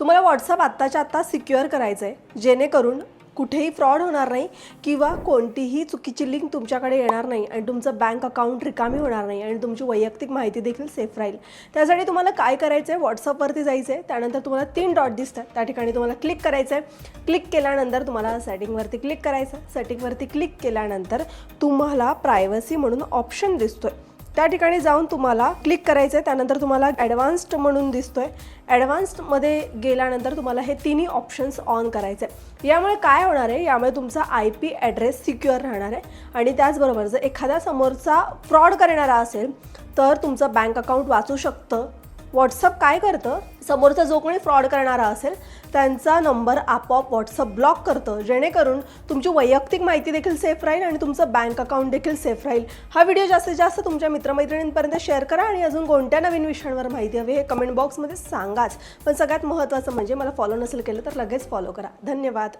तुम्हाला WhatsApp आत्ताच्या आत्ता सिक्युअर करायचं आहे जेणेकरून कुठेही फ्रॉड होणार नाही किंवा कोणतीही चुकीची लिंक तुमच्याकडे येणार नाही आणि तुमचं बँक अकाउंट रिकामी होणार नाही आणि तुमची वैयक्तिक माहिती देखील सेफ राहील। त्यासाठी तुम्हाला काय करायचं आहे, WhatsAppवरती जायचं आहे, त्यानंतर तुम्हाला 3 डॉट दिसतात, त्या ठिकाणी तुम्हाला क्लिक करायचं आहे। क्लिक केल्यानंतर तुम्हाला सेटिंगवरती क्लिक करायचं आहे। सेटिंगवरती क्लिक केल्यानंतर तुम्हाला प्रायव्हसी म्हणून ऑप्शन दिसतोय, त्या ठिकाणी जाऊन तुम्हाला क्लिक करायचं आहे। त्यानंतर तुम्हाला ॲडव्हान्स्ड म्हणून दिसतोय, ॲडव्हान्स्डमध्ये गेल्यानंतर तुम्हाला हे तिन्ही ऑप्शन्स ऑन करायचे आहे। यामुळे काय होणार आहे, यामुळे तुमचा IP ॲड्रेस सिक्युअर राहणार आहे आणि त्याचबरोबर जर एखादा समोरचा फ्रॉड करणारा असेल तर तुमचं बँक अकाउंट वाचू शकतं। WhatsApp काय करतं, समोरचा जो कोणी फ्रॉड करणारा असेल त्यांचा नंबर आपोआप WhatsApp ब्लॉक करतं, जेणेकरून तुमची वैयक्तिक माहिती देखील सेफ राहील आणि तुमचं बँक अकाउंट देखील सेफ राहील। हा व्हिडिओ जास्तीत जास्त तुमच्या मित्रमैत्रिणींपर्यंत शेअर करा आणि अजून कोणत्या नवीन विषयांवर माहिती हवी हे कमेंट बॉक्समध्ये सांगाच। पण सगळ्यात महत्त्वाचं म्हणजे मला फॉलो नसेल केलं तर लगेच फॉलो करा। धन्यवाद।